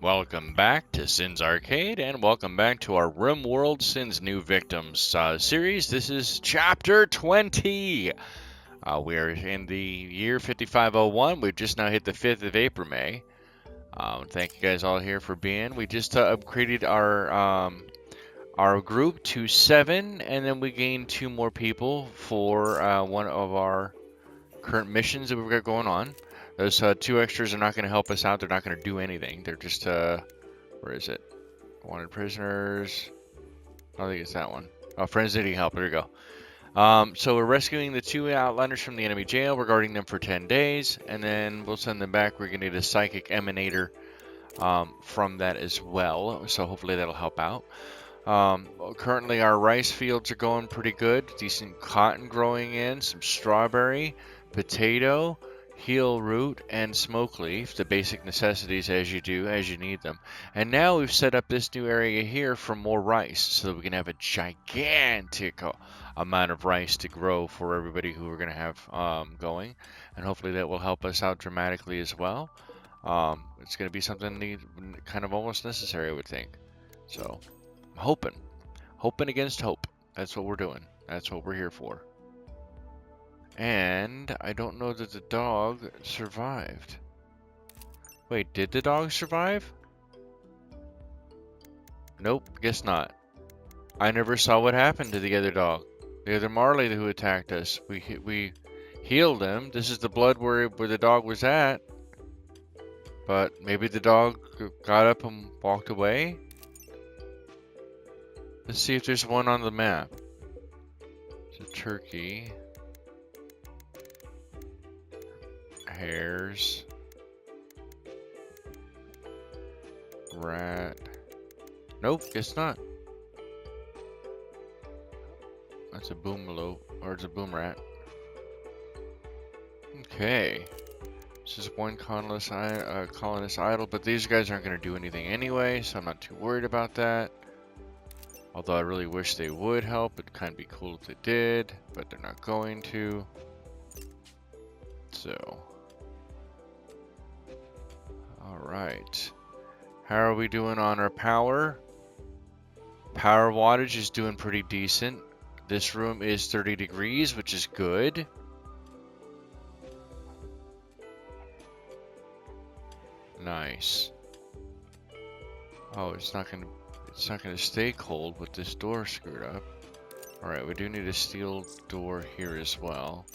Welcome back to Sin's Arcade, and welcome back to our RimWorld Sin's New Victims series. This is Chapter 20. We're in the year 5501. We've just now hit the 5th of April, May. Thank you guys all here for being. We just upgraded our group to 7, and then we gained 2 more people for one of our current missions that we've got going on. Those 2 extras are not going to help us out. They're not going to do anything. They're just, where is it? Wanted prisoners. I don't think it's that one. Oh, friends needing help. There you go. So we're rescuing the 2 outlanders from the enemy jail. We're guarding them for 10 days, and then we'll send them back. We're going to need a psychic emanator from that as well. So hopefully that'll help out. Currently our rice fields are going pretty good. Decent cotton growing in, some strawberry, potato, heel root, and smoke leaf, the basic necessities as you do, as you need them. And now we've set up this new area here for more rice, so that we can have a gigantic amount of rice to grow for everybody who we're going to have going. And hopefully that will help us out dramatically as well. It's going to be something kind of almost necessary, I would think. So, I'm hoping against hope. That's what we're doing. That's what we're here for. And I don't know that the dog survived. Wait, did the dog survive? Nope, guess not. I never saw what happened to the other dog. The other Marley who attacked us. We healed him. This is the blood where the dog was at. But maybe the dog got up and walked away? Let's see if there's one on the map. It's a turkey. Hares. Rat. Nope, guess not. That's a boomalo, or it's a boom rat. Okay. This is one colonist idle, but these guys aren't going to do anything anyway, so I'm not too worried about that. Although I really wish they would help. It'd kind of be cool if they did, but they're not going to. So. Alright. How are we doing on our power? Power wattage is doing pretty decent. This room is 30 degrees, which is good. Nice. Oh, it's not gonna stay cold with this door screwed up. Alright, we do need a steel door here as well.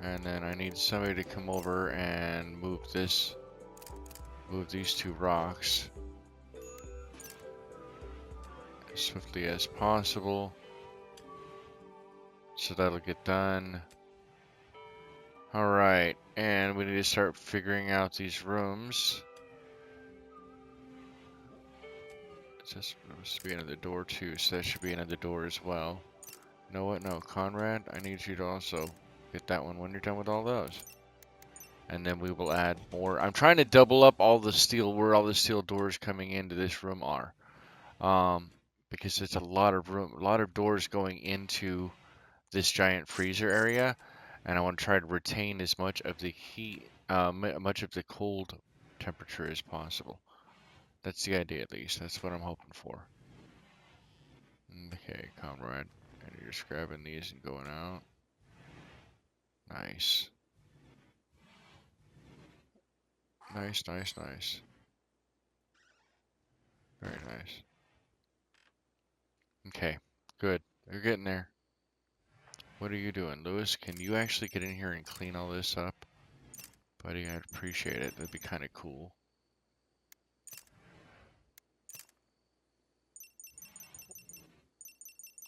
And then I need somebody to come over and move these 2 rocks as swiftly as possible. So that'll get done. Alright, and we need to start figuring out these rooms. This must be another door too, so that should be another door as well. You know what? No, Conrad, I need you to also get that one when you're done with all those. And then we will add more. I'm trying to double up all the steel, where all the steel doors coming into this room are. Because it's a lot of doors going into this giant freezer area. And I want to try to retain as much of the heat, much of the cold temperature as possible. That's the idea, at least. That's what I'm hoping for. Okay, Conrad. And you're just grabbing these and going out. Nice. Nice, nice, nice. Very nice. Okay, good. You're getting there. What are you doing, Lewis? Can you actually get in here and clean all this up? Buddy, I'd appreciate it. That'd be kind of cool.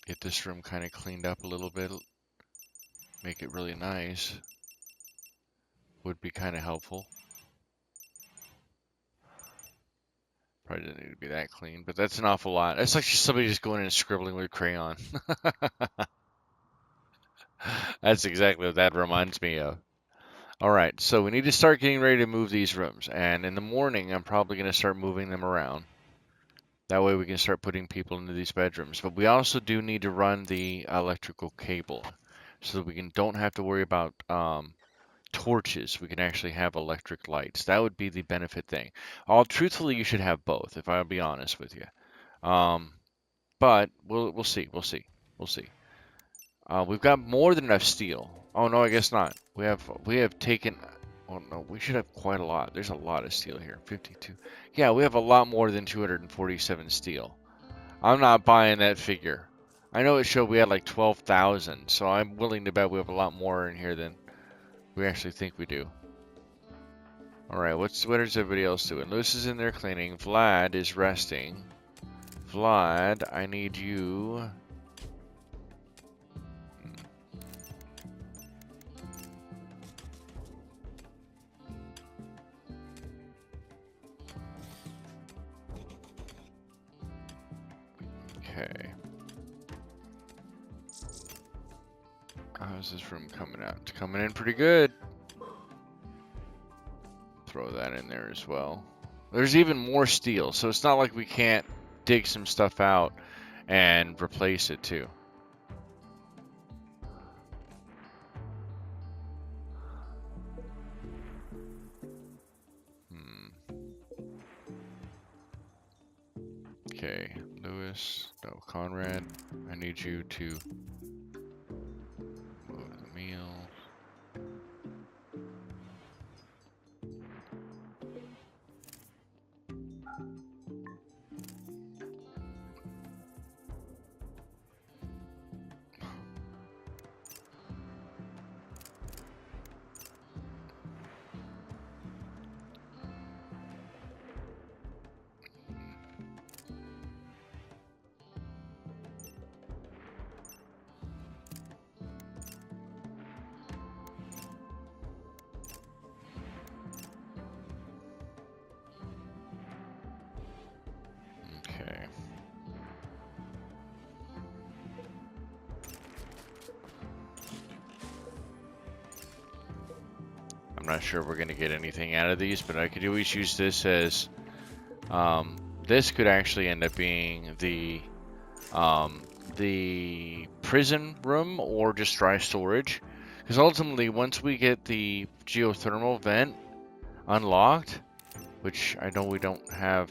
Get this room kind of cleaned up a little bit. Make it really nice. Would be kind of helpful. Probably doesn't need to be that clean, but that's an awful lot. It's like somebody just going in and scribbling with crayon. That's exactly what that reminds me of. Alright, so we need to start getting ready to move these rooms. And in the morning, I'm probably going to start moving them around. That way we can start putting people into these bedrooms. But we also do need to run the electrical cable so that we don't have to worry about torches, we can actually have electric lights. That would be the benefit thing. Truthfully, you should have both, if I'll be honest with you. But we'll see. We'll see. We'll see. We've got more than enough steel. Oh no, I guess not. We have taken. Oh no, we should have quite a lot. There's a lot of steel here. 52. Yeah, we have a lot more than 247 steel. I'm not buying that figure. I know it showed we had like 12,000, so I'm willing to bet we have a lot more in here than we actually think we do. Alright, what is everybody else doing? Lewis is in there cleaning. Vlad is resting. Vlad, I need you. Okay. How's this room coming out? It's coming in pretty good. Throw that in there as well. There's even more steel, so it's not like we can't dig some stuff out and replace it too. Okay, Lewis, no, Conrad, I need you to move the meal. Okay. I'm not sure if we're going to get anything out of these, but I could always use this as, this could actually end up being the prison room or just dry storage. Because ultimately, once we get the geothermal vent unlocked, which I know we don't have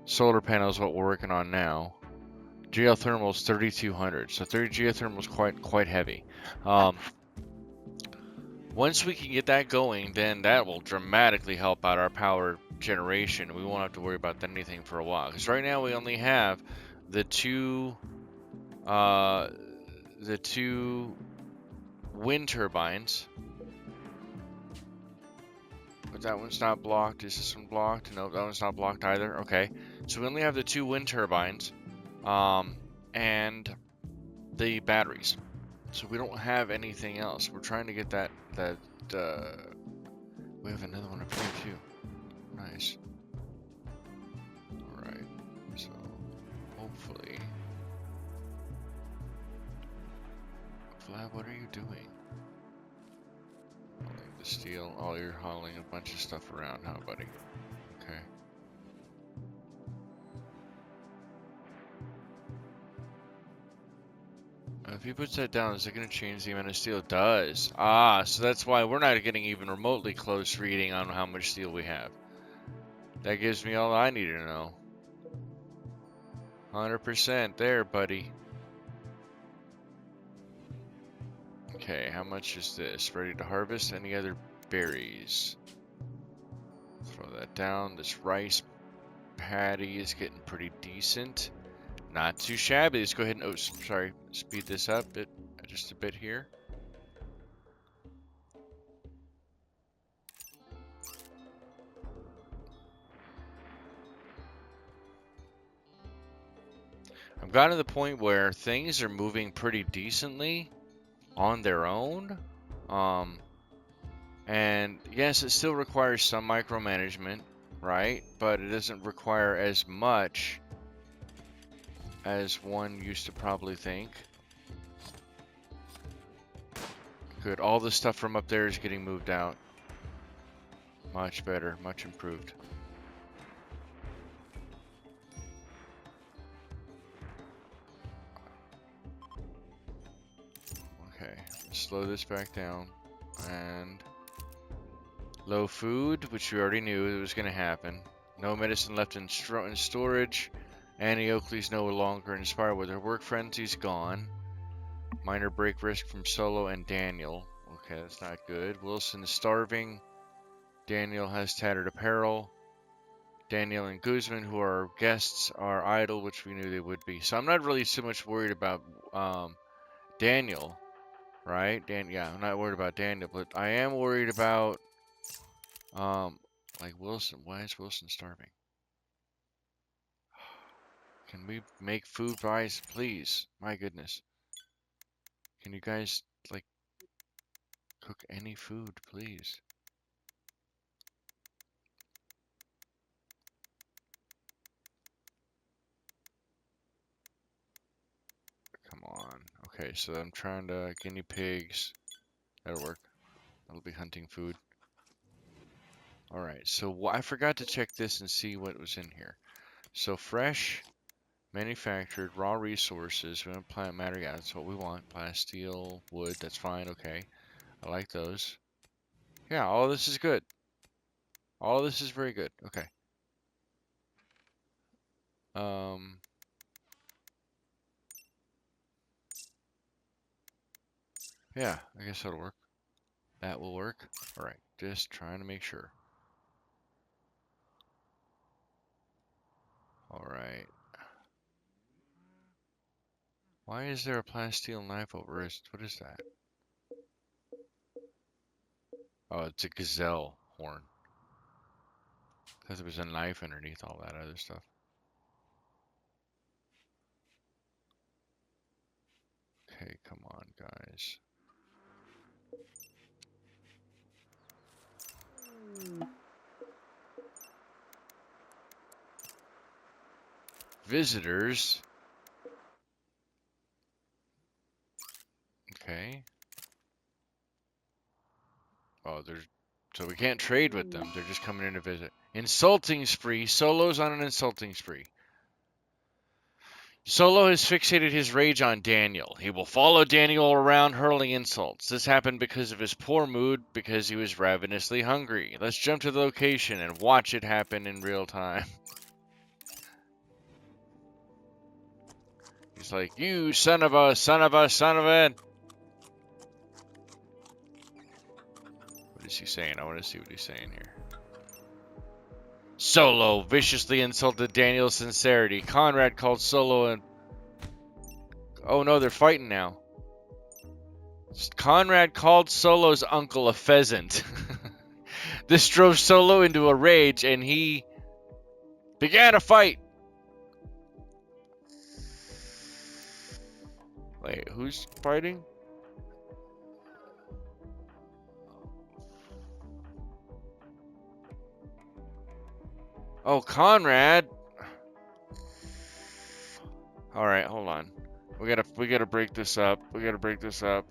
solar panels, what we're working on now. Geothermal is 3,200, so 30 geothermal is quite heavy. Once we can get that going, then that will dramatically help out our power generation. We won't have to worry about anything for a while. Because right now we only have the two wind turbines. But that one's not blocked. Is this one blocked? No, that one's not blocked either. Okay, so we only have the two wind turbines, and the batteries. So we don't have anything else. We're trying to get that we have another one up here too. Nice. Alright. So hopefully. Vlad, what are you doing? Hauling the steel. Oh, you're hauling a bunch of stuff around, huh, buddy? Okay. If he puts that down, is it going to change the amount of steel? It does. Ah, so that's why we're not getting even remotely close reading on how much steel we have. That gives me all I need to know. 100% there, buddy. Okay, how much is this? Ready to harvest? Any other berries? Throw that down. This rice paddy is getting pretty decent. Not too shabby. Let's go ahead and, oh, sorry, speed this up just a bit here. I've gotten to the point where things are moving pretty decently on their own. And yes, it still requires some micromanagement, right? But it doesn't require as much as one used to probably think. Good. All the stuff from up there is getting moved out. Much better. Much improved. Okay. Slow this back down. I And low food, which we already knew it was going to happen. No medicine left in storage. Annie Oakley's no longer inspired with her work frenzy's gone. Minor break risk from Solo and Daniel. Okay, that's not good. Wilson is starving. Daniel has tattered apparel. Daniel and Guzman, who are guests, are idle, which we knew they would be. So I'm not really so much worried about Daniel, right? Yeah, I'm not worried about Daniel, but I am worried about like Wilson. Why is Wilson starving? Can we make food buys, please? My goodness. Can you guys like cook any food, please? Come on. Okay, so I'm trying to guinea pigs. That'll work. That'll be hunting food. Alright, so I forgot to check this and see what was in here. So fresh, manufactured, raw resources, we don't plant matter, yeah, that's what we want. Plasteel, wood, that's fine, okay. I like those. Yeah, all of this is good. All of this is very good, okay. Yeah, I guess that'll work. That will work. Alright, just trying to make sure. Alright. Why is there a plasteel knife over it? What is that? Oh, it's a gazelle horn. Because there was a knife underneath all that other stuff. Okay, come on, guys. Visitors. Okay. Oh, so we can't trade with them. They're just coming in to visit. Insulting spree. Solo's on an insulting spree. Solo has fixated his rage on Daniel. He will follow Daniel around hurling insults. This happened because of his poor mood, because he was ravenously hungry. Let's jump to the location and watch it happen in real time. He's like, you son of a, son of a, son of a. What is he saying? I want to see what he's saying here. Solo viciously insulted Daniel's sincerity. Conrad called Solo and... Oh no, they're fighting now. Conrad called Solo's uncle a pheasant. This drove Solo into a rage and he began a fight. Wait, who's fighting? Oh, Conrad. All right, hold on. We gotta break this up. We gotta break this up.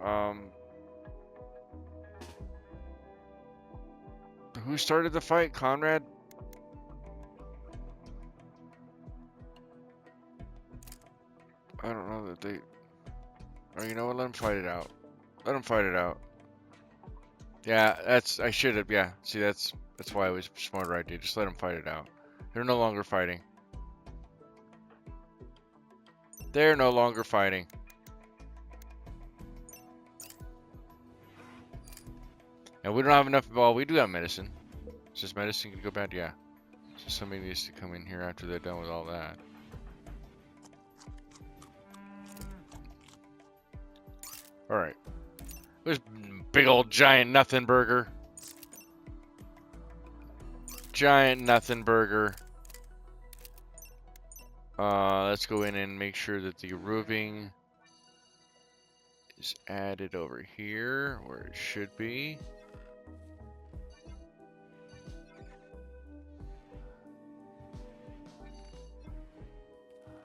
Who started the fight? Conrad? I don't know that they... Oh, you know what? Let them fight it out. Let them fight it out. Yeah, I should have, yeah. See, that's why it was a smarter idea. Just let them fight it out. They're no longer fighting. They're no longer fighting. And we don't have enough, well, we do have medicine. Is this medicine gonna go bad? Yeah. So somebody needs to come in here after they're done with all that. Alright. This big old giant nothing burger. Giant nothing burger. Let's go in and make sure that the roofing is added over here where it should be.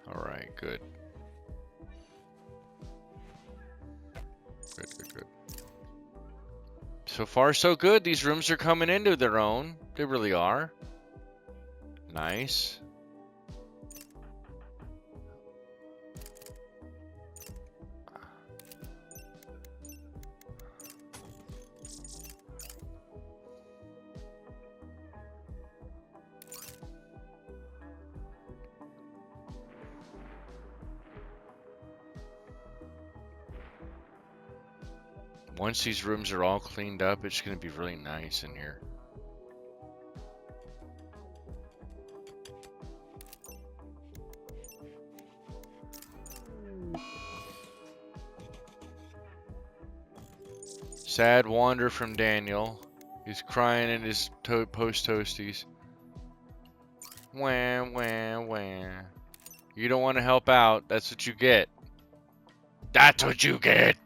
Alright, good. Good. So far, so good. These rooms are coming into their own. They really are. Nice. Once these rooms are all cleaned up, it's going to be really nice in here. Sad wander from Daniel. He's crying in his post toasties. Wah, wah, wah. You don't want to help out. That's what you get. That's what you get.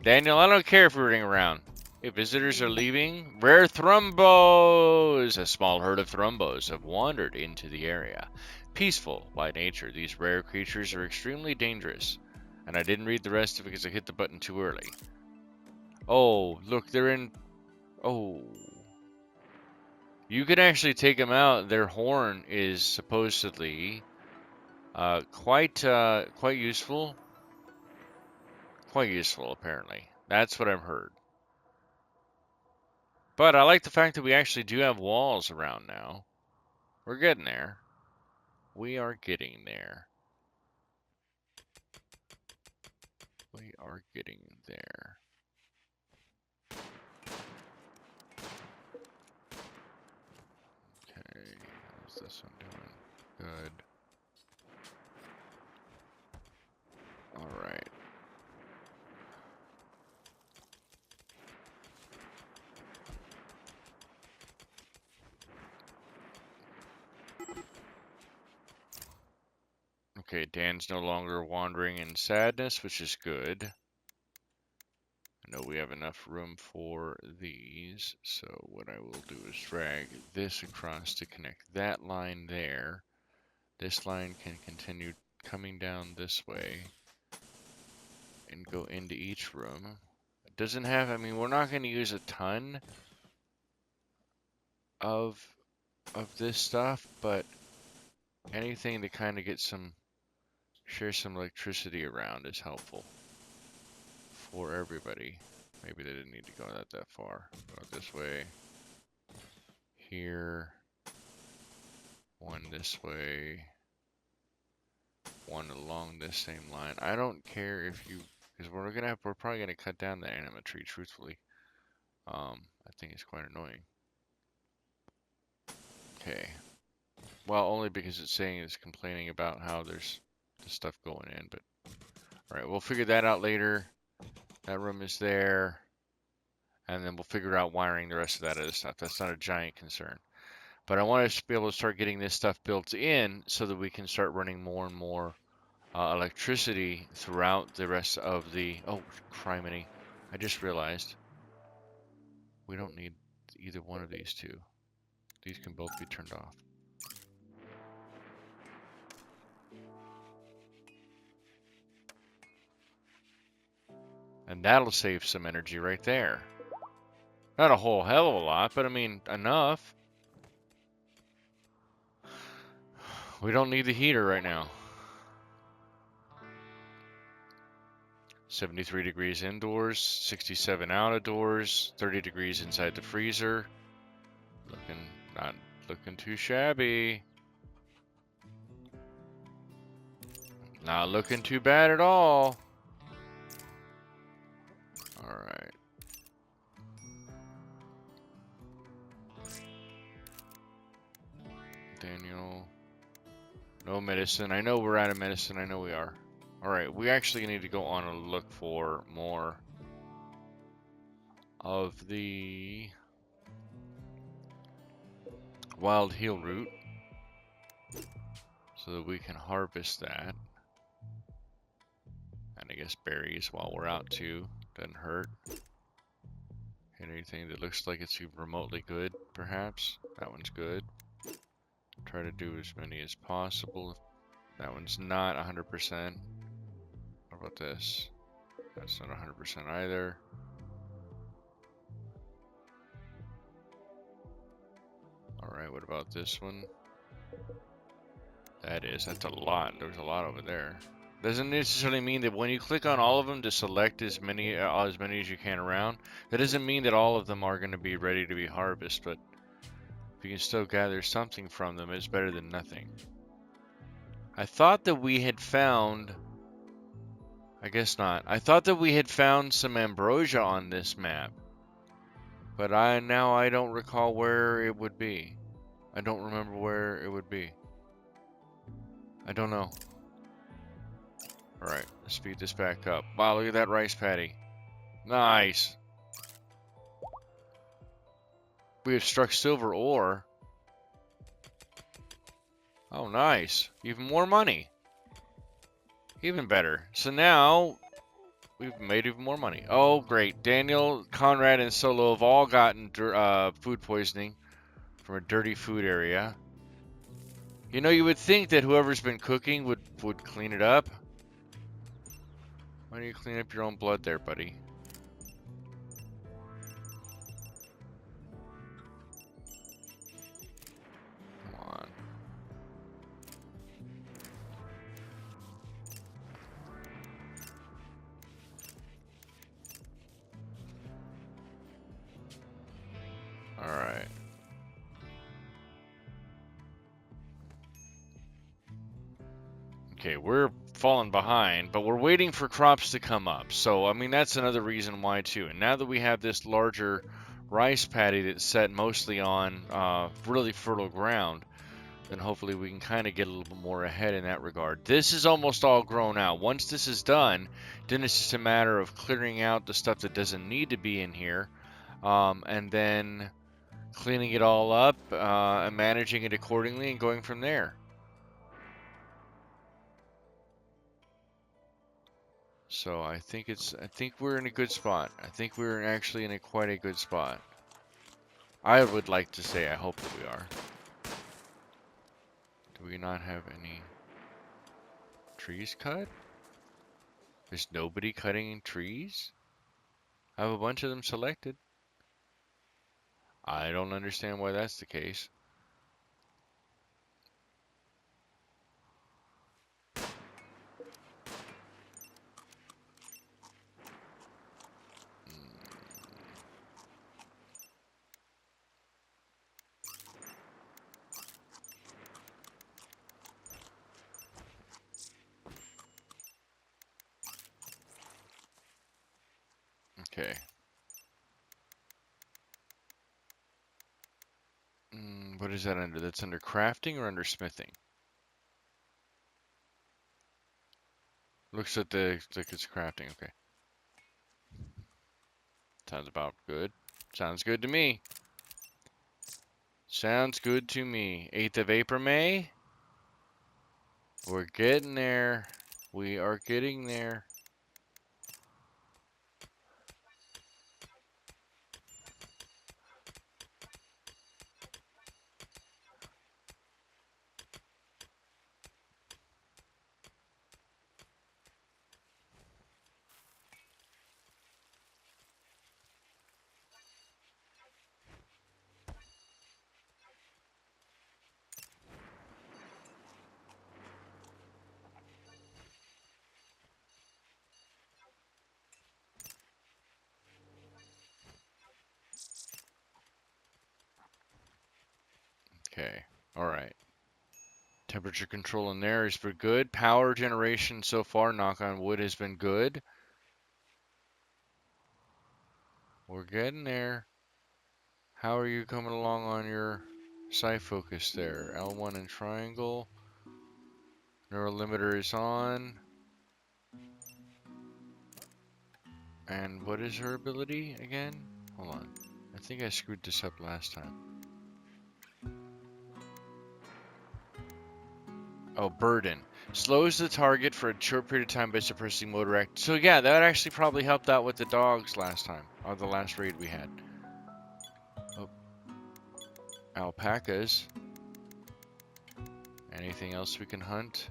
Daniel, I don't care if you're running around. If visitors are leaving, rare thrumbos! A small herd of thrumbos have wandered into the area. Peaceful by nature, these rare creatures are extremely dangerous. And I didn't read the rest of it because I hit the button too early. Oh, look, they're in... Oh. You can actually take them out. Their horn is supposedly quite useful. Quite useful, apparently. That's what I've heard. But I like the fact that we actually do have walls around now. We're getting there. We are getting there. We are getting there. Okay, how's this one doing? Good. Alright. Okay, Dan's no longer wandering in sadness, which is good. I know we have enough room for these, so what I will do is drag this across to connect that line there. This line can continue coming down this way and go into each room. It doesn't have, I mean, we're not going to use a ton of this stuff, but anything to kind of get some, share some electricity around is helpful for everybody. Maybe they didn't need to go that far. Go this way. Here. One this way. One along this same line. I don't care if you, because we're probably gonna cut down the anima tree, truthfully. I think it's quite annoying. Okay. Well, only because it's saying it's complaining about how there's the stuff going in, but alright, we'll figure that out later. That room is there. And then we'll figure out wiring the rest of that other stuff. That's not a giant concern. But I want us to be able to start getting this stuff built in so that we can start running more and more electricity throughout the rest of the... Oh, criminy. I just realized we don't need either one of these two. These can both be turned off. And that'll save some energy right there. Not a whole hell of a lot, but I mean, enough. We don't need the heater right now. 73 degrees indoors, 67 outdoors, 30 degrees inside the freezer. Not looking too shabby. Not looking too bad at all. Alright. Daniel. No medicine. I know we're out of medicine. I know we are. Alright, we actually need to go on and look for more of the wild heal root so that we can harvest that. And I guess berries while we're out too. Doesn't hurt. Hit anything that looks like it's remotely good, perhaps. That one's good. Try to do as many as possible. That one's not 100%. What about this? That's not 100% either. Alright, what about this one? That's a lot. There's a lot over there. Doesn't necessarily mean that when you click on all of them to select as many as you can around, that doesn't mean that all of them are going to be ready to be harvested, but if you can still gather something from them, it's better than nothing. I thought that we had found... I guess not. I thought that we had found some ambrosia on this map. But now I don't recall where it would be. I don't remember where it would be. I don't know. Alright, let's speed this back up. Wow, look at that rice paddy. Nice. We have struck silver ore. Oh, nice. Even more money. Even better. So now, we've made even more money. Oh, great. Daniel, Conrad, and Solo have all gotten food poisoning from a dirty food area. You know, you would think that whoever's been cooking would clean it up. Why don't you clean up your own blood there, buddy? Come on. Alright. Okay, we're falling behind, but we're waiting for crops to come up. So, I mean, that's another reason why, too. And now that we have this larger rice paddy that's set mostly on really fertile ground, then hopefully we can kind of get a little bit more ahead in that regard. This is almost all grown out. Once this is done, then it's just a matter of clearing out the stuff that doesn't need to be in here, and then cleaning it all up and managing it accordingly and going from there. So I think we're in a good spot. I think we're actually in quite a good spot. I would like to say I hope that we are. Do we not have any trees cut? There's nobody cutting trees? I have a bunch of them selected. I don't understand why that's the case. Okay. What is that under? That's under crafting or under smithing? Looks like it's crafting. Okay. Sounds about good. Sounds good to me. Sounds good to me. 8th of April, May. We're getting there. We are getting there. Okay. All right. Temperature control in there is for good. Power generation so far, knock on wood, has been good. We're getting there. How are you coming along on your sight focus there? L1 and triangle. Neural limiter is on. And what is her ability again? Hold on. I think I screwed this up last time. Oh, burden. Slows the target for a short period of time by suppressing motor act. So yeah, that actually probably helped out with the dogs last time. Or the last raid we had. Oh. Alpacas. Anything else we can hunt?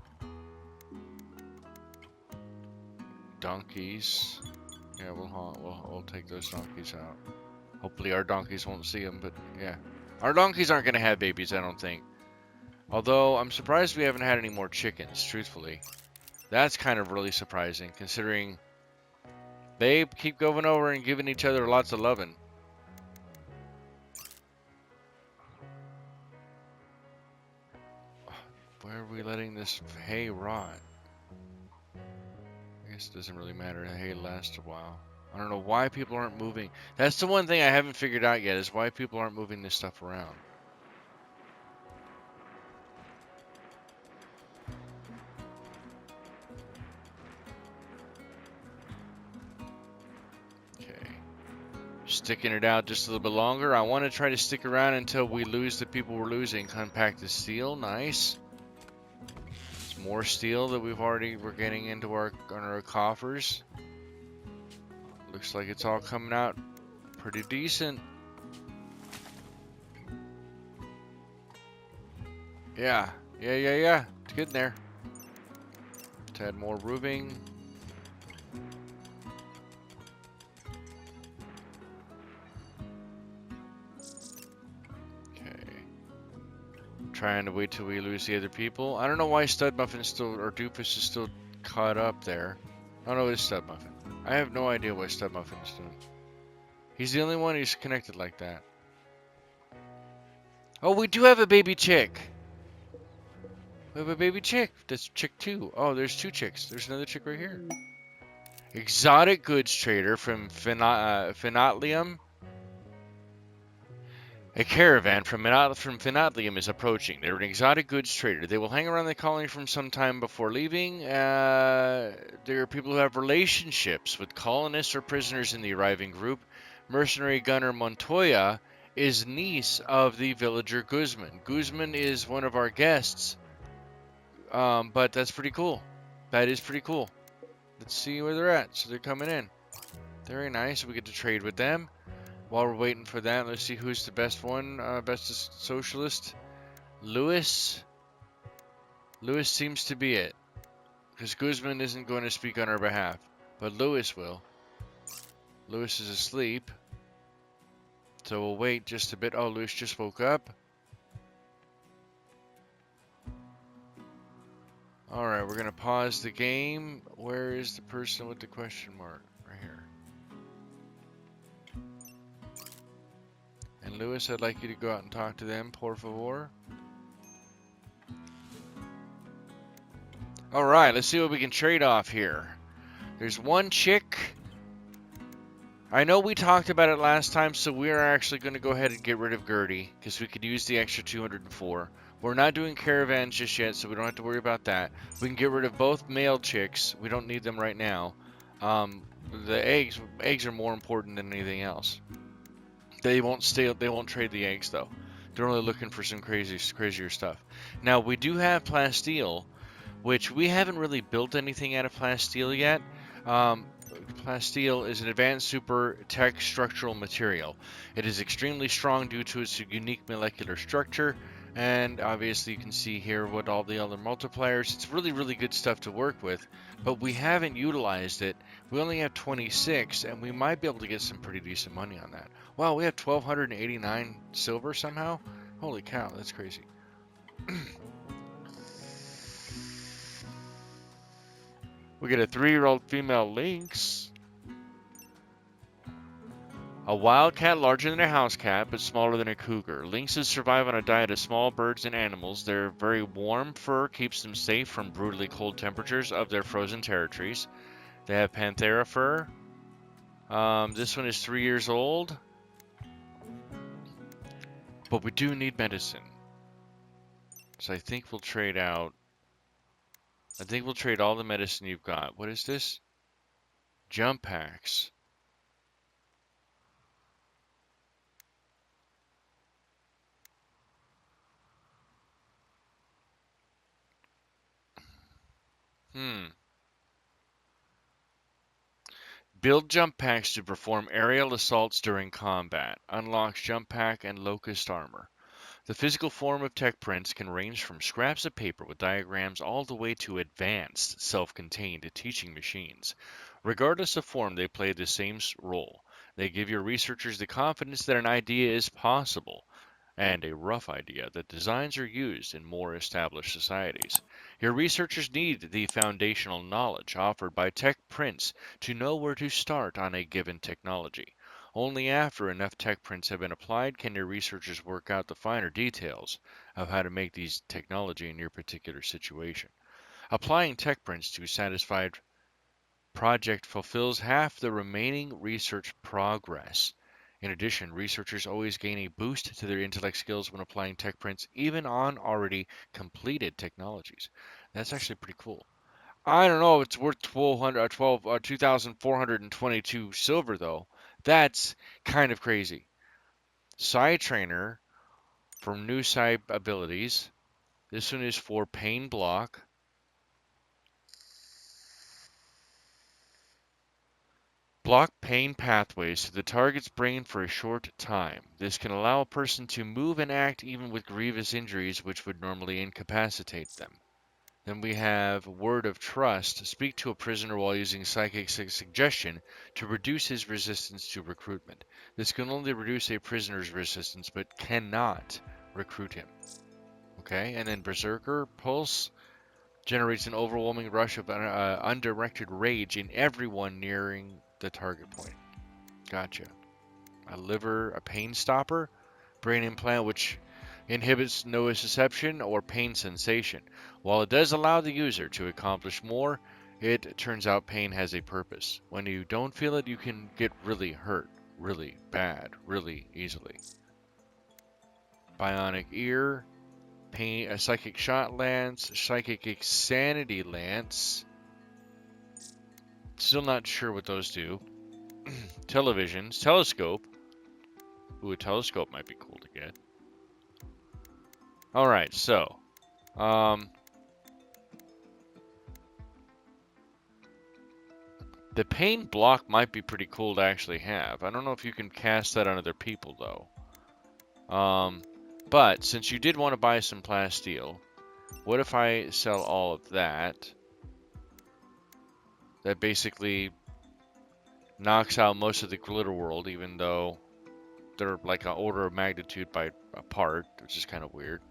Donkeys. Yeah, we'll take those donkeys out. Hopefully our donkeys won't see them, but yeah. Our donkeys aren't going to have babies, I don't think. Although, I'm surprised we haven't had any more chickens, truthfully. That's kind of really surprising, considering they keep going over and giving each other lots of loving. Where are we letting this hay rot? I guess it doesn't really matter. The hay lasts a while. I don't know why people aren't moving. That's the one thing I haven't figured out yet, is why people aren't moving this stuff around. Okay. Sticking it out just a little bit longer. I want to try to stick around until we lose the people we're losing. Compacted steel, nice. Some more steel that we're getting into our coffers. Looks like it's all coming out pretty decent. Yeah. It's getting there. Let's add more roofing. Trying to wait till we lose the other people. I don't know why Stud Muffin's still, or Doofus is still caught up there. Oh no, it's Stud Muffin. I have no idea what Stud Muffin is doing. He's the only one who's connected like that. Oh, we do have a baby chick. We have a baby chick. That's chick 2. Oh, there's 2 chicks. There's another chick right here. Exotic goods trader from Finotlium. A caravan from Finotlium is approaching. They're an exotic goods trader. They will hang around the colony from some time before leaving. There are people who have relationships with colonists or prisoners in the arriving group. Mercenary gunner Montoya is niece of the villager Guzman. Guzman is one of our guests, but that's pretty cool. That is pretty cool. Let's see where they're at. So they're coming in. Very nice. We get to trade with them. While we're waiting for that, let's see who's the best one. Bestest socialist. Lewis. Lewis seems to be it. Because Guzman isn't going to speak on our behalf. But Lewis will. Lewis is asleep. So we'll wait just a bit. Oh, Lewis just woke up. Alright, we're going to pause the game. Where is the person with the question mark? Right here. And Lewis, I'd like you to go out and talk to them, por favor. Alright, let's see what we can trade off here. There's one chick. I know we talked about it last time, so we are actually going to go ahead and get rid of Gertie, because we could use the extra 204. We're not doing caravans just yet, so we don't have to worry about that. We can get rid of both male chicks. We don't need them right now. The eggs are more important than anything else. They won't trade the eggs though. They're only looking for some crazier stuff. Now we do have plasteel, which we haven't really built anything out of plasteel yet. Plasteel is an advanced super tech structural material. It is extremely strong due to its unique molecular structure, and obviously you can see here what all the other multipliers. It's really good stuff to work with, but we haven't utilized it. We only have 26, and we might be able to get some pretty decent money on that. Wow, we have 1,289 silver somehow? Holy cow, that's crazy. We get a 3-year-old female lynx. A wildcat larger than a house cat, but smaller than a cougar. Lynxes survive on a diet of small birds and animals. Their very warm fur keeps them safe from brutally cold temperatures of their frozen territories. They have panthera fur. This one is 3 years old. But we do need medicine. So I think we'll trade out. I think we'll trade all the medicine you've got. What is this? Jump packs. Build jump packs to perform aerial assaults during combat. Unlocks jump pack and locust armor. The physical form of tech prints can range from scraps of paper with diagrams all the way to advanced, self-contained teaching machines. Regardless of form, they play the same role. They give your researchers the confidence that an idea is possible, and a rough idea that designs are used in more established societies. Your researchers need the foundational knowledge offered by tech prints to know where to start on a given technology. Only after enough tech prints have been applied can your researchers work out the finer details of how to make these technology in your particular situation. Applying tech prints to satisfied project fulfills half the remaining research progress. In addition, researchers always gain a boost to their intellect skills when applying tech prints, even on already completed technologies. That's actually pretty cool. I don't know if it's worth 2,422 silver, though. That's kind of crazy. Psi Trainer from new Psi abilities. This one is for Pain Block. Block pain pathways to the target's brain for a short time. This can allow a person to move and act even with grievous injuries which would normally incapacitate them. Then we have Word of Trust. Speak to a prisoner while using psychic suggestion to reduce his resistance to recruitment. This can only reduce a prisoner's resistance but cannot recruit him. Okay, and then Berserker Pulse generates an overwhelming rush of undirected rage in everyone nearing the target point. Gotcha. A pain stopper, brain implant which inhibits nociception or pain sensation. While it does allow the user to accomplish more, it turns out pain has a purpose. When you don't feel it, you can get really hurt, really bad, really easily. Bionic ear, a psychic shot lance, psychic insanity lance. Still not sure what those do. Televisions, telescope. Ooh, a telescope might be cool to get. Alright, so. The pain block might be pretty cool to actually have. I don't know if you can cast that on other people, though. But since you did want to buy some plasteel, what if I sell all of that? That basically knocks out most of the glitter world, even though they're like an order of magnitude by apart, which is kind of weird.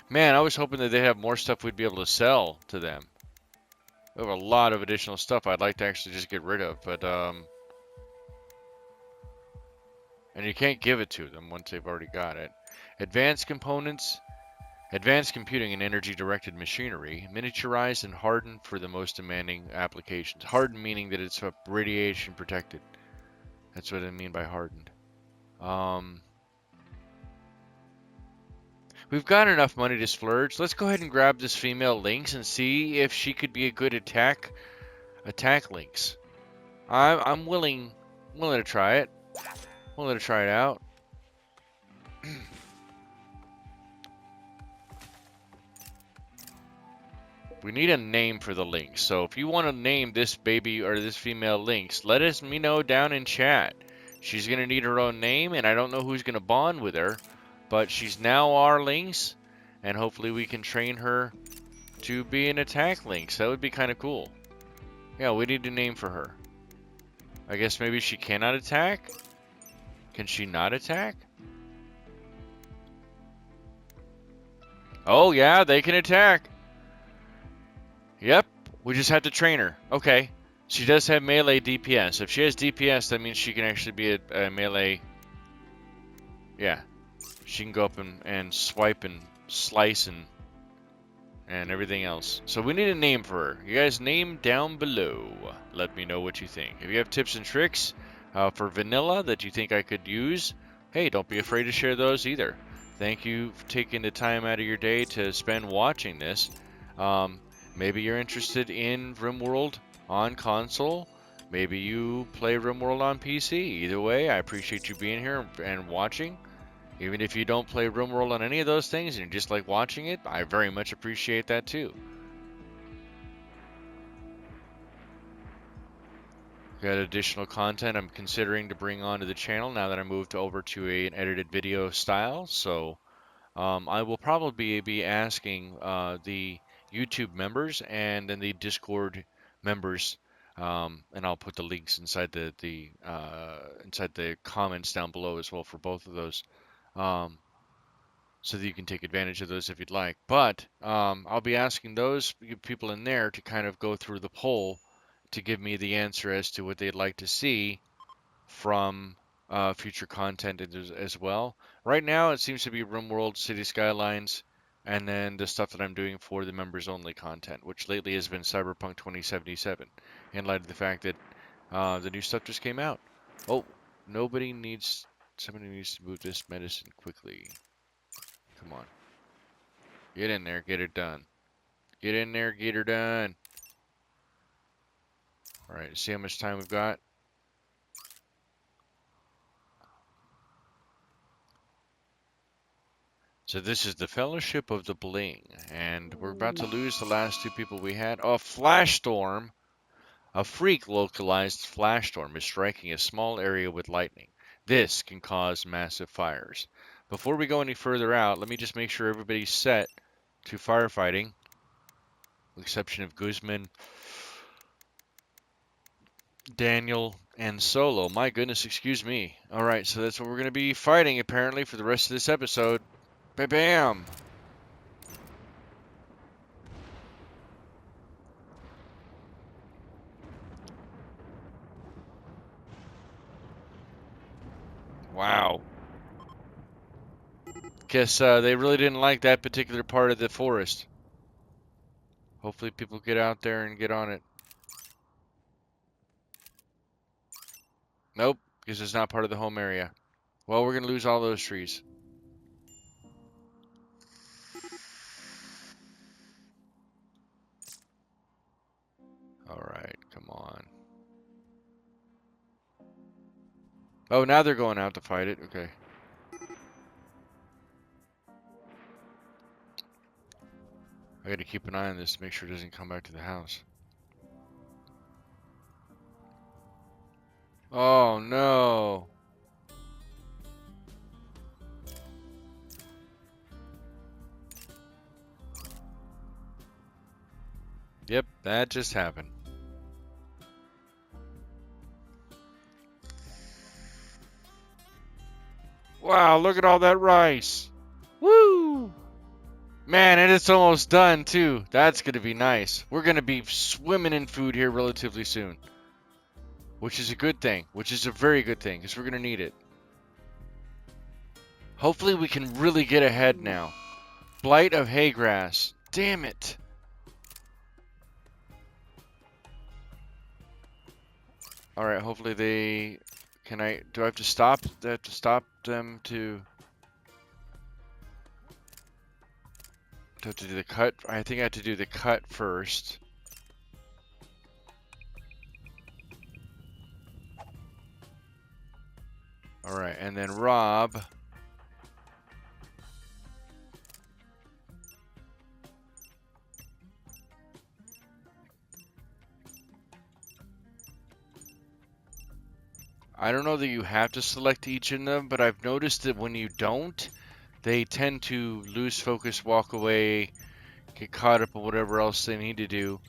Man, I was hoping that they'd have more stuff we'd be able to sell to them. We have a lot of additional stuff I'd like to actually just get rid of, but and you can't give it to them once they've already got it. Advanced components, advanced computing and energy-directed machinery, miniaturized and hardened for the most demanding applications. Hardened meaning that it's radiation protected. That's what I mean by hardened. We've got enough money to splurge. Let's go ahead and grab this female lynx and see if she could be a good attack lynx. I'm willing to try it. Willing to try it out. We need a name for the lynx. So if you want to name this baby or this female lynx, let me know down in chat. She's going to need her own name, and I don't know who's going to bond with her, but she's now our lynx, and hopefully we can train her to be an attack lynx. That would be kind of cool. Yeah, we need a name for her. I guess maybe she cannot attack? Can she not attack? Oh, yeah, they can attack. Yep, we just have to train her. Okay. She does have melee DPS. If she has DPS, that means she can actually be a melee. Yeah. She can go up and swipe and slice and everything else. So we need a name for her. You guys name down below. Let me know what you think. If you have tips and tricks for vanilla that you think I could use, hey, don't be afraid to share those either. Thank you for taking the time out of your day to spend watching this. Maybe you're interested in RimWorld on console. Maybe you play RimWorld on PC. Either way, I appreciate you being here and watching. Even if you don't play RimWorld on any of those things and you just like watching it, I very much appreciate that too. Got additional content I'm considering to bring onto the channel now that I moved over to an edited video style. So I will probably be asking the YouTube members and then the Discord members, and I'll put the links inside the comments down below as well for both of those, so that you can take advantage of those if you'd like. But I'll be asking those people in there to kind of go through the poll to give me the answer as to what they'd like to see from future content as well. Right now, it seems to be RimWorld, City Skylines, and then the stuff that I'm doing for the members only content, which lately has been Cyberpunk 2077, in light of the fact that the new stuff just came out. Oh, somebody needs to move this medicine quickly. Come on. Get in there, get it done. Get in there, get her done. Alright, see how much time we've got? So this is the Fellowship of the Bling, and we're about to lose the last two people we had. Oh, a flash storm! A freak localized flash storm is striking a small area with lightning. This can cause massive fires. Before we go any further out, let me just make sure everybody's set to firefighting, with the exception of Guzman, Daniel, and Solo. My goodness, excuse me. Alright, so that's what we're going to be fighting, apparently, for the rest of this episode. Bam! Wow. Guess they really didn't like that particular part of the forest. Hopefully people get out there and get on it. Nope, because it's not part of the home area. Well, we're going to lose all those trees. Alright, come on. Oh, now they're going out to fight it. Okay. I gotta keep an eye on this to make sure it doesn't come back to the house. Oh, no. Yep, that just happened. Wow, look at all that rice. Woo! Man, and it's almost done, too. That's going to be nice. We're going to be swimming in food here relatively soon. Which is a good thing. Which is a very good thing, because we're going to need it. Hopefully we can really get ahead now. Blight of haygrass. Damn it. Alright, hopefully they... do I have to stop? Do I have to stop them to... Do I have to do the cut? I think I have to do the cut first. Alright, and then Rob. I don't know that you have to select each of them, but I've noticed that when you don't, they tend to lose focus, walk away, get caught up in whatever else they need to do.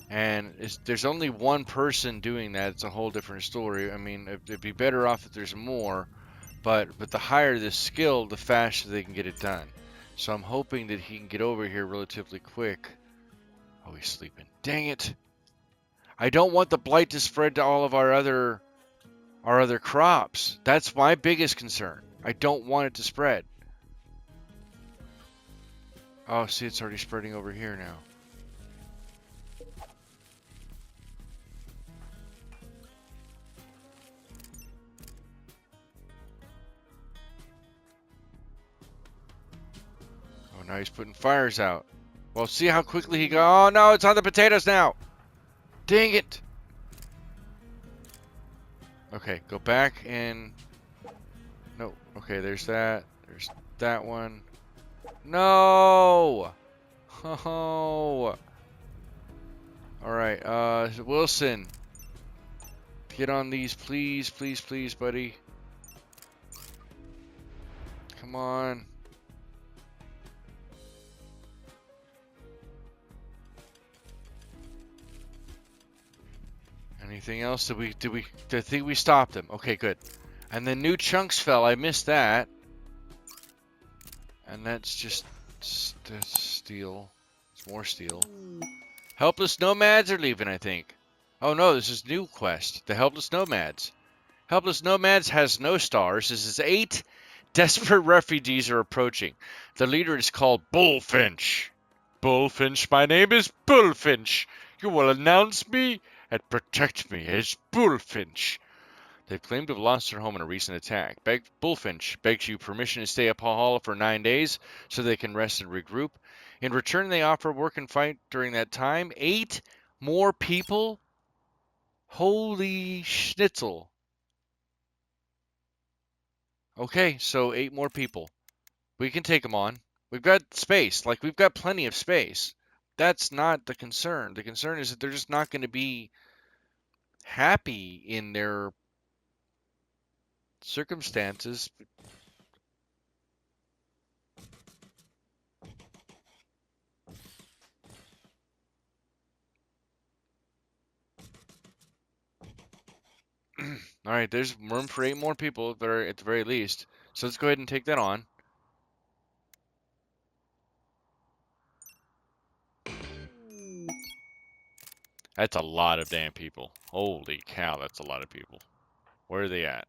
And there's only one person doing that. It's a whole different story. I mean, it'd be better off if there's more, but the higher the skill, the faster they can get it done. So I'm hoping that he can get over here relatively quick. Oh, he's sleeping. Dang it! I don't want the blight to spread to all of our other crops. That's my biggest concern. I don't want it to spread. Oh, see, it's already spreading over here now. Oh, now he's putting fires out. Well, see how quickly he got. Oh, no, it's on the potatoes now. Dang it. Okay, go back and... No. Okay, there's that. There's that one. No! Oh. Alright, Wilson. Get on these, please, please, please, buddy. Come on. Anything else? I think we stopped them. Okay, good. And then new chunks fell. I missed that. And that's just that's steel. It's more steel. Helpless nomads are leaving, I think. Oh no, this is new quest. The Helpless Nomads. Helpless Nomads has no stars. This is 8 desperate refugees are approaching. The leader is called Bullfinch. Bullfinch, my name is Bullfinch. You will announce me and protect me as Bullfinch. They've claimed to have lost their home in a recent attack. Bullfinch begs you permission to stay at Paul for 9 days so they can rest and regroup. In return, they offer work and fight during that time. 8 more people? Holy schnitzel. Okay, so 8 more people. We can take them on. We've got space. Like, we've got plenty of space. That's not the concern. The concern is that they're just not going to be happy in their circumstances. All right, there's room for 8 more people at the very least. So let's go ahead and take that on. That's a lot of damn people. Holy cow, that's a lot of people. Where are they at?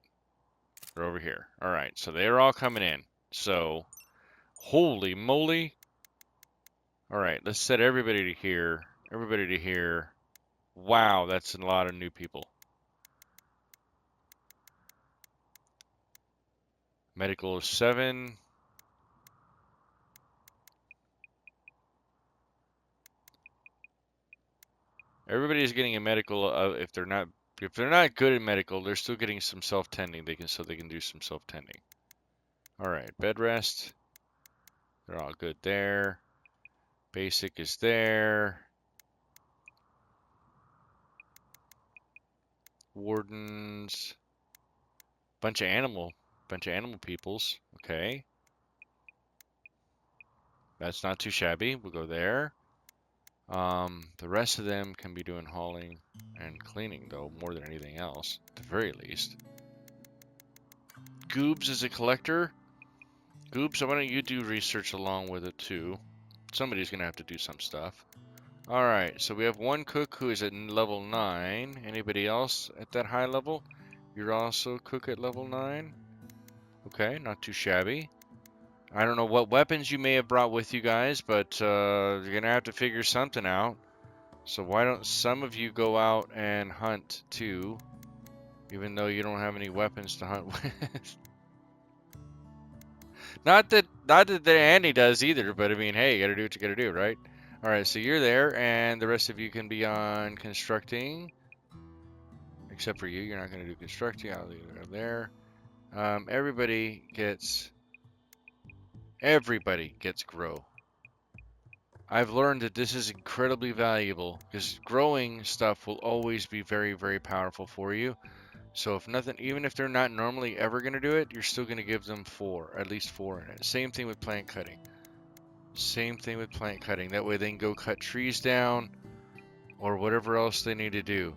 They're over here. All right, so they're all coming in. So, holy moly. All right, let's set everybody to here. Everybody to here. Wow, that's a lot of new people. Medical is 7. Everybody's getting a medical. If they're not good at medical, they're still getting some self-tending. They can do some self-tending. All right, bed rest. They're all good there. Basic is there. Wardens. Bunch of animal peoples. Okay. That's not too shabby. We'll go there. The rest of them can be doing hauling and cleaning, though, more than anything else, at the very least. Goobs is a collector. Goobs, why don't you do research along with it, too? Somebody's going to have to do some stuff. Alright, so we have one cook who is at level 9. Anybody else at that high level? You're also cook at level 9? Okay, not too shabby. I don't know what weapons you may have brought with you guys, but you're going to have to figure something out. So why don't some of you go out and hunt too, even though you don't have any weapons to hunt with? Not that Andy does either, but I mean, hey, you gotta do what you gotta do, right? All right, so you're there, and the rest of you can be on constructing, except for you. You're not gonna do constructing. I'll leave it there. Everybody gets grow. I've learned that this is incredibly valuable because growing stuff will always be very, very powerful for you. So if nothing, even if they're not normally ever going to do it, you're still going to give them 4, at least 4 in it. Same thing with plant cutting. Same thing with plant cutting. That way they can go cut trees down or whatever else they need to do.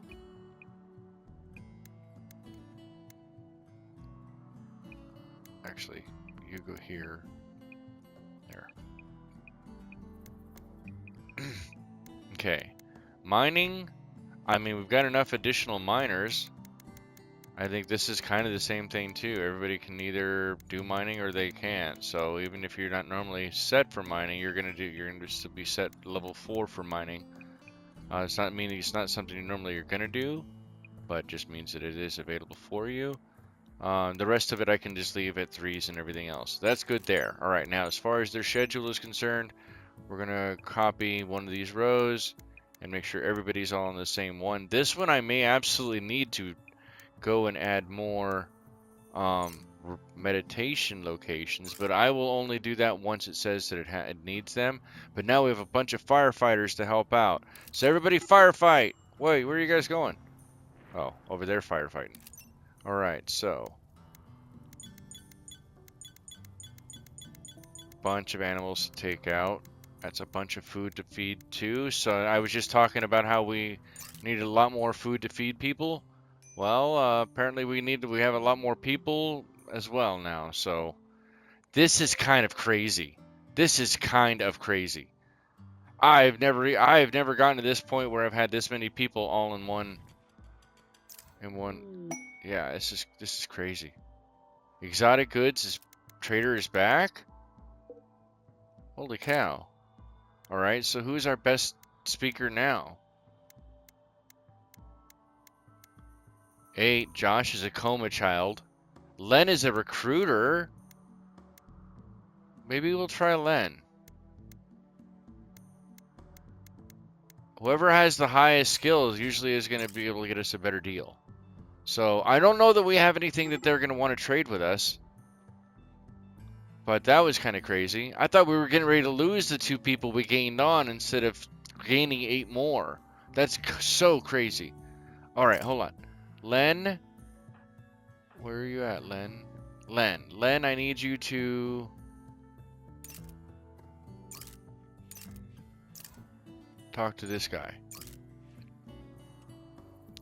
Actually, you go here. There. Okay. Mining. I mean, we've got enough additional miners. I think this is kind of the same thing too. Everybody can either do mining or they can't. So even if you're not normally set for mining, you're gonna just be set level 4 for mining. It's not meaning it's not something you normally are gonna do, but just means that it is available for you. The rest of it I can just leave at 3s and everything else. That's good there. All right, now as far as their schedule is concerned, we're gonna copy one of these rows and make sure everybody's all on the same one. This one I may absolutely need to go and add more meditation locations, but I will only do that once it says that it needs them. But now we have a bunch of firefighters to help out. So everybody firefight! Wait, where are you guys going? Oh, over there firefighting. Alright, so bunch of animals to take out. That's a bunch of food to feed too. So I was just talking about how we needed a lot more food to feed people. Well, apparently we have a lot more people as well now. So this is kind of crazy. This is kind of crazy. I've never gotten to this point where I've had this many people all in one. Yeah, this is crazy. Exotic goods trader is back. Holy cow! All right, so who's our best speaker now? 8. Josh is a coma child. Len is a recruiter. Maybe we'll try Len. Whoever has the highest skills usually is going to be able to get us a better deal. So I don't know that we have anything that they're going to want to trade with us. But that was kind of crazy. I thought we were getting ready to lose the 2 people we gained on instead of gaining 8 more. That's so crazy. All right, hold on. Len, where are you at, Len? Len, I need you to talk to this guy.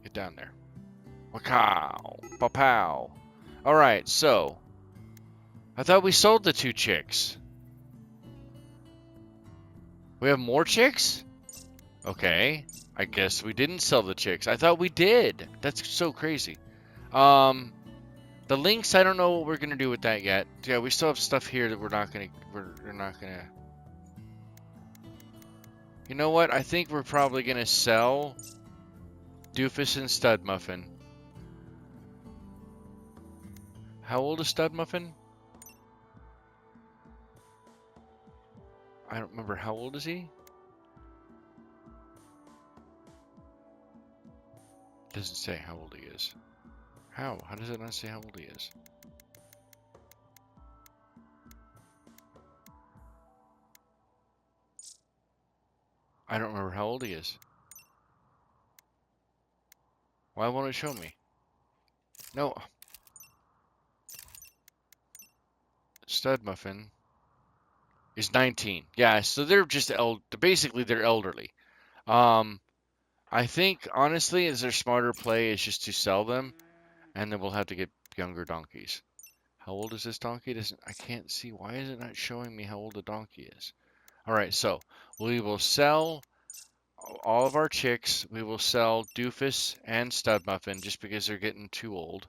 Get down there. Wakow, pow. All right, so I thought we sold the 2 chicks. We have more chicks? Okay, I guess we didn't sell the chicks. I thought we did. That's so crazy. The links, I don't know what we're gonna do with that yet. Yeah, we still have stuff here that we're not gonna. You know what? I think we're probably gonna sell Doofus and Stud Muffin. How old is Stud Muffin? I don't remember. How old is he? Doesn't say how old he is. How? How does it not say how old he is? I don't remember how old he is. Why won't it show me? No. Stud Muffin is 19. Yeah, so they're just basically they're elderly. I think honestly, is their smarter play is just to sell them, and then we'll have to get younger donkeys. How old is this donkey? I can't see. Why is it not showing me how old the donkey is? All right, so we will sell all of our chicks. We will sell Doofus and Stud Muffin just because they're getting too old.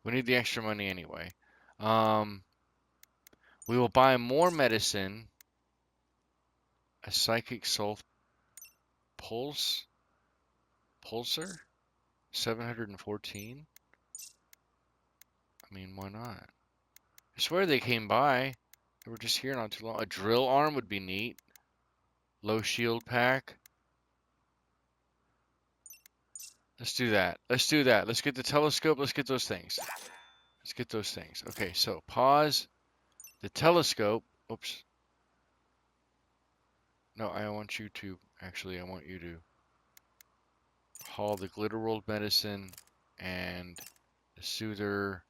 We need the extra money anyway. We will buy more medicine. A psychic soul pulsar, 714. I mean, why not? I swear they came by. They were just here not too long. A drill arm would be neat. Low shield pack. Let's do that. Let's do that. Let's get the telescope. Let's get those things. Let's get those things. Okay, so pause. The telescope. Oops. No, I want you to. Actually, I want you to haul the Glitter World medicine and the soother.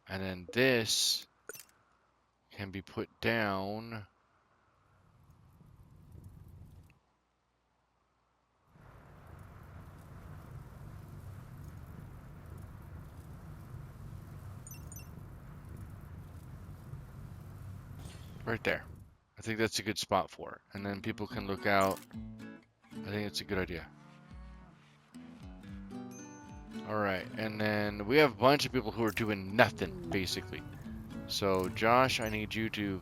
And then this can be put down. Right there. I think that's a good spot for it. And then people can look out. I think it's a good idea. Alright, and then we have a bunch of people who are doing nothing, basically. So, Josh, I need you to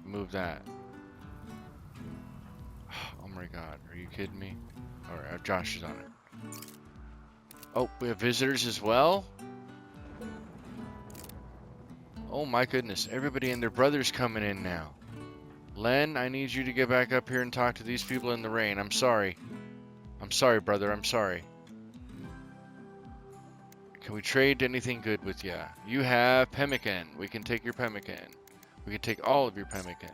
move that. Oh my god, are you kidding me? Alright, Josh is on it. Oh, we have visitors as well? Oh my goodness, everybody and their brother's coming in now. Len, I need you to get back up here and talk to these people in the rain. I'm sorry. I'm sorry, brother, I'm sorry. Can we trade anything good with you? You have pemmican. We can take your pemmican. We can take all of your pemmican.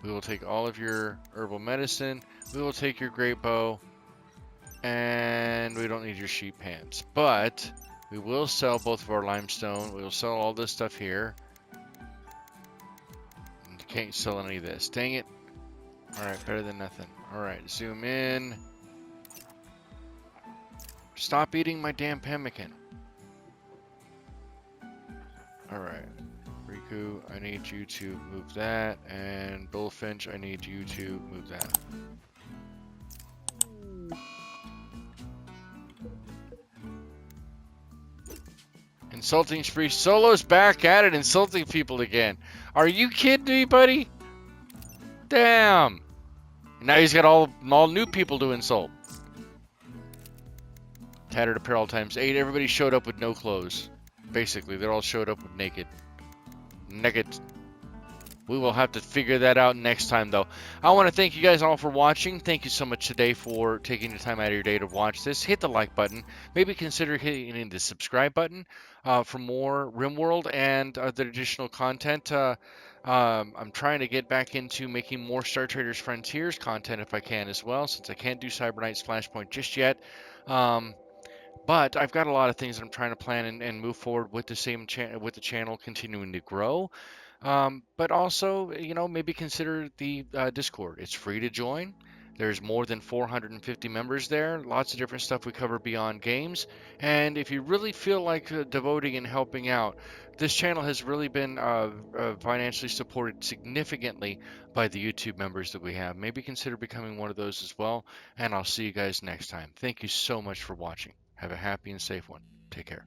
We will take all of your herbal medicine. We will take your great bow. And we don't need your sheep hands. But we will sell both of our limestone. We will sell all this stuff here. And can't sell any of this. Dang it. Alright, better than nothing. Alright, zoom in. Stop eating my damn pemmican. Alright. Riku, I need you to move that. And Bullfinch, I need you to move that. Insulting spree. Solo's back at it, insulting people again. Are you kidding me, buddy? Damn. Now he's got all new people to insult. Tattered apparel times 8. Everybody showed up with no clothes. Basically, they all showed up with naked. We will have to figure that out next time, though. I want to thank you guys all for watching. Thank you so much today for taking the time out of your day to watch this. Hit the like button. Maybe consider hitting the subscribe button for more RimWorld and the additional content. I'm trying to get back into making more Star Traders Frontiers content if I can as well, since I can't do Cyber Knight's Flashpoint just yet. But I've got a lot of things that I'm trying to plan and move forward with with the channel continuing to grow. But also, maybe consider the Discord. It's free to join. There's more than 450 members there. Lots of different stuff we cover beyond games. And if you really feel like devoting and helping out, this channel has really been financially supported significantly by the YouTube members that we have. Maybe consider becoming one of those as well. And I'll see you guys next time. Thank you so much for watching. Have a happy and safe one. Take care.